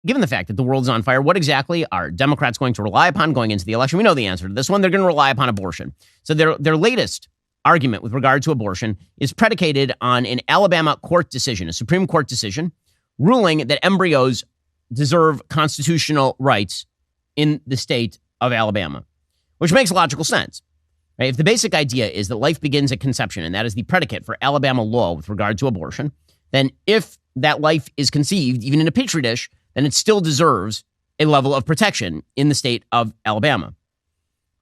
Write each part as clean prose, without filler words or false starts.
given the fact that the world is on fire, what exactly are Democrats going to rely upon going into the election? We know the answer to this one. They're going to rely upon abortion. So their latest argument with regard to abortion is predicated on an Alabama court decision, a Supreme Court decision, ruling that embryos deserve constitutional rights in the state of Alabama, which makes logical sense. Right? If the basic idea is that life begins at conception, and that is the predicate for Alabama law with regard to abortion, then if that life is conceived, even in a petri dish, then it still deserves a level of protection in the state of Alabama.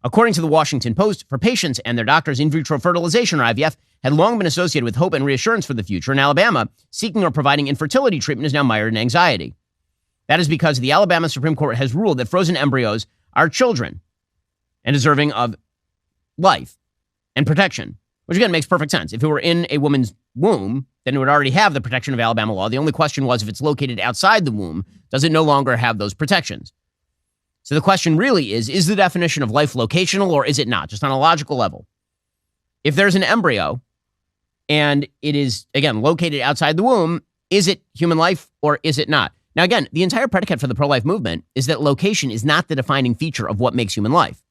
According to the Washington Post, for patients and their doctors, in vitro fertilization, or IVF, had long been associated with hope and reassurance for the future. In Alabama, seeking or providing infertility treatment is now mired in anxiety. That is because the Alabama Supreme Court has ruled that frozen embryos are children and deserving of life and protection, which again makes perfect sense. If it were in a woman's womb, then it would already have the protection of Alabama law. The only question was, if it's located outside the womb, does it no longer have those protections? So the question really is the definition of life locational or is it not, just on a logical level? If there's an embryo and it is, again, located outside the womb, is it human life or is it not? Now, again, the entire predicate for the pro-life movement is that location is not the defining feature of what makes human life.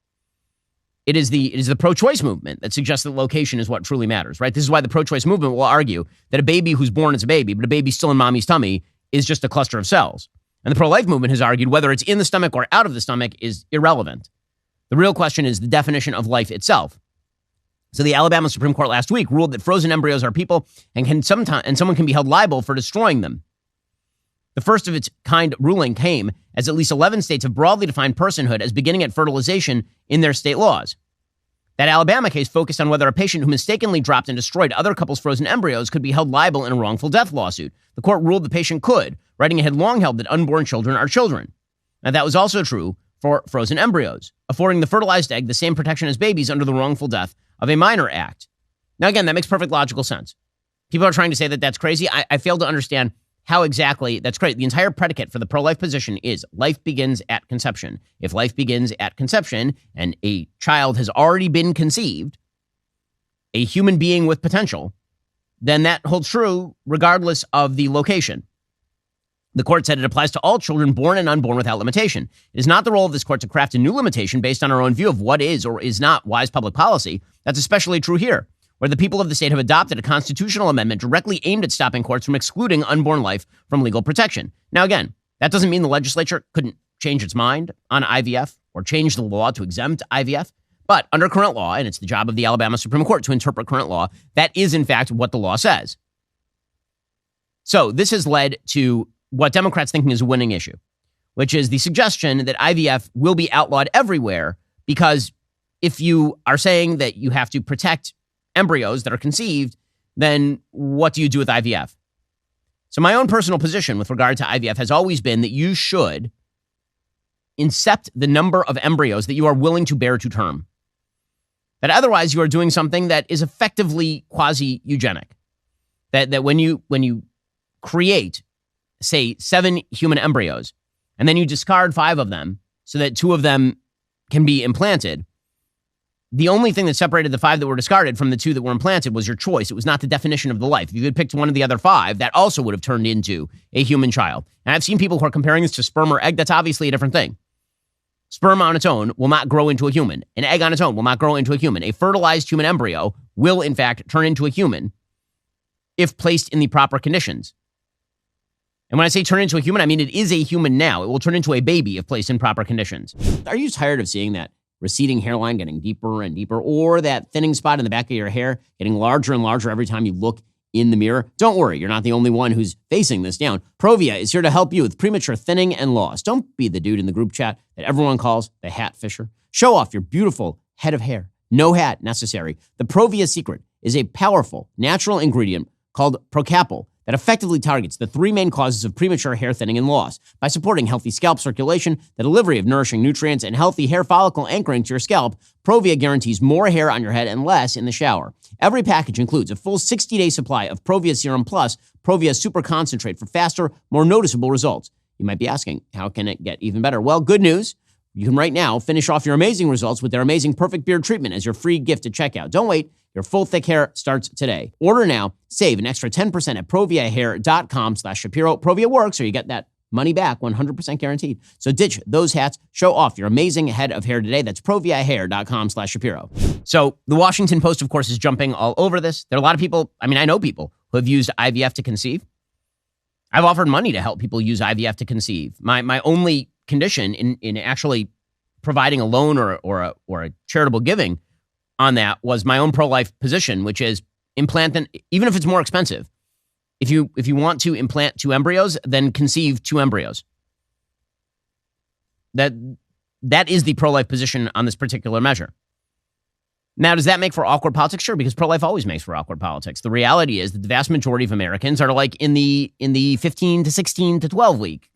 It is the pro-choice movement that suggests that location is what truly matters, right? This is why the pro-choice movement will argue that a baby who's born is a baby, but a baby still in mommy's tummy is just a cluster of cells. And the pro-life movement has argued whether it's in the stomach or out of the stomach is irrelevant. The real question is the definition of life itself. So the Alabama Supreme Court last week ruled that frozen embryos are people and someone can be held liable for destroying them. The first of its kind ruling came as at least 11 states have broadly defined personhood as beginning at fertilization in their state laws. That Alabama case focused on whether a patient who mistakenly dropped and destroyed other couples' frozen embryos could be held liable in a wrongful death lawsuit. The court ruled the patient could, writing it had long held that unborn children are children. Now, that was also true for frozen embryos, affording the fertilized egg the same protection as babies under the wrongful death of a minor act. Now, again, that makes perfect logical sense. People are trying to say that that's crazy. I fail to understand how exactly that's great. The entire predicate for the pro-life position is life begins at conception. If life begins at conception and a child has already been conceived, a human being with potential, then that holds true regardless of the location. The court said it applies to all children born and unborn without limitation. It is not the role of this court to craft a new limitation based on our own view of what is or is not wise public policy. That's especially true here, where the people of the state have adopted a constitutional amendment directly aimed at stopping courts from excluding unborn life from legal protection. Now, again, that doesn't mean the legislature couldn't change its mind on IVF or change the law to exempt IVF. But under current law, and it's the job of the Alabama Supreme Court to interpret current law, that is, in fact, what the law says. So this has led to what Democrats thinking is a winning issue, which is the suggestion that IVF will be outlawed everywhere, because if you are saying that you have to protect embryos that are conceived, then what do you do with IVF? So my own personal position with regard to IVF has always been that you should incept the number of embryos that you are willing to bear to term. That otherwise you are doing something that is effectively quasi-eugenic. That when you create, say, 7 human embryos, and then you discard 5 of them so that 2 of them can be implanted, the only thing that separated the 5 that were discarded from the 2 that were implanted was your choice. It was not the definition of the life. If you had picked one of the other 5, that also would have turned into a human child. And I've seen people who are comparing this to sperm or egg. That's obviously a different thing. Sperm on its own will not grow into a human. An egg on its own will not grow into a human. A fertilized human embryo will, in fact, turn into a human if placed in the proper conditions. And when I say turn into a human, I mean it is a human now. It will turn into a baby if placed in proper conditions. Are you tired of seeing that receding hairline getting deeper and deeper, or that thinning spot in the back of your hair getting larger and larger every time you look in the mirror? Don't worry, you're not the only one who's facing this down. Provia is here to help you with premature thinning and loss. Don't be the dude in the group chat that everyone calls the hat fisher. Show off your beautiful head of hair. No hat necessary. The Provia secret is a powerful natural ingredient called Procapil that effectively targets the 3 main causes of premature hair thinning and loss by supporting healthy scalp circulation, the delivery of nourishing nutrients, and healthy hair follicle anchoring to your scalp. Provia guarantees more hair on your head and less in the shower. Every package includes a full 60-day supply of Provia Serum Plus Provia Super Concentrate for faster, more noticeable results. You might be asking, how can it get even better? Well, good news. You can right now finish off your amazing results with their amazing Perfect Beard Treatment as your free gift at checkout. Don't wait. Your full thick hair starts today. Order now. Save an extra 10% at proviahair.com/Shapiro. Provia works, or you get that money back, 100% guaranteed. So ditch those hats, show off your amazing head of hair today. That's proviahair.com/Shapiro. So the Washington Post, of course, is jumping all over this. There are a lot of people, I know people who have used IVF to conceive. I've offered money to help people use IVF to conceive. My only condition in actually providing a loan or a charitable giving on that was my own pro-life position, which is implant them, even if it's more expensive. If you want to implant 2 embryos, then conceive 2 embryos. That is the pro-life position on this particular measure. Now, does that make for awkward politics? Sure, because pro-life always makes for awkward politics. The reality is that the vast majority of Americans are like in the 15 to 16 to 12 week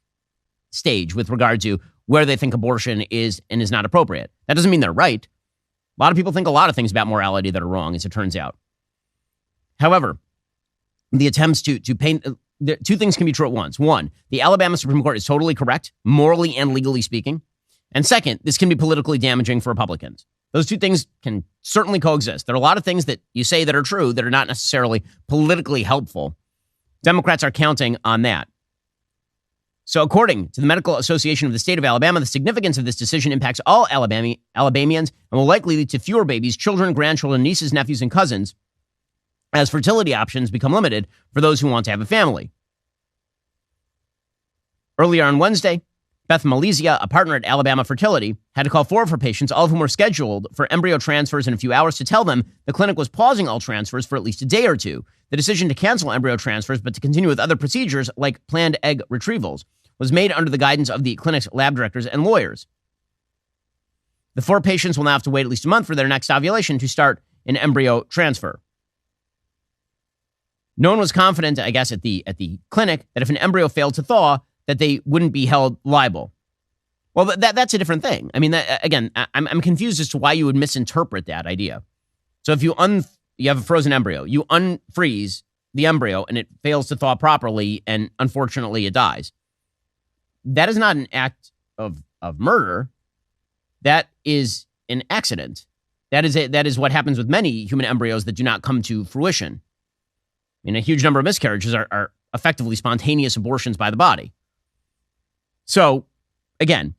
stage with regard to where they think abortion is and is not appropriate. That doesn't mean they're right. A lot of people think a lot of things about morality that are wrong, as it turns out. However, the attempts to paint, 2 things can be true at once. One, the Alabama Supreme Court is totally correct, morally and legally speaking. And second, this can be politically damaging for Republicans. Those 2 things can certainly coexist. There are a lot of things that you say that are true that are not necessarily politically helpful. Democrats are counting on that. So according to the Medical Association of the State of Alabama, the significance of this decision impacts all Alabamians and will likely lead to fewer babies, children, grandchildren, nieces, nephews, and cousins, as fertility options become limited for those who want to have a family. Earlier on Wednesday, Beth Malizia, a partner at Alabama Fertility, had to call 4 of her patients, all of whom were scheduled for embryo transfers in a few hours, to tell them the clinic was pausing all transfers for at least a day or 2. The decision to cancel embryo transfers but to continue with other procedures like planned egg retrievals was made under the guidance of the clinic's lab directors and lawyers. The 4 patients will now have to wait at least a month for their next ovulation to start an embryo transfer. No one was confident, I guess, at the clinic that if an embryo failed to thaw, that they wouldn't be held liable. Well, that's a different thing. I mean, again, I'm confused as to why you would misinterpret that idea. So if you have a frozen embryo, you unfreeze the embryo and it fails to thaw properly, and unfortunately it dies. That is not an act of murder. That is an accident. That is what happens with many human embryos that do not come to fruition. I mean, a huge number of miscarriages are effectively spontaneous abortions by the body. So, again,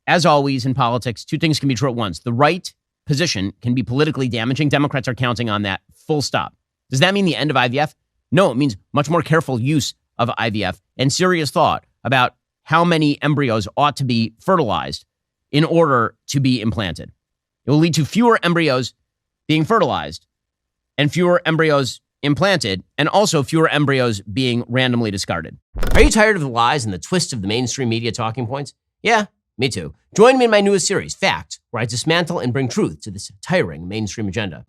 as always in politics, 2 things can be true at once. The right position can be politically damaging. Democrats are counting on that, full stop. Does that mean the end of IVF? No, it means much more careful use of IVF and serious thought about how many embryos ought to be fertilized in order to be implanted. It will lead to fewer embryos being fertilized and fewer embryos implanted, and also fewer embryos being randomly discarded. Are you tired of the lies and the twists of the mainstream media talking points? Yeah, me too. Join me in my newest series, Fact, where I dismantle and bring truth to this tiring mainstream agenda.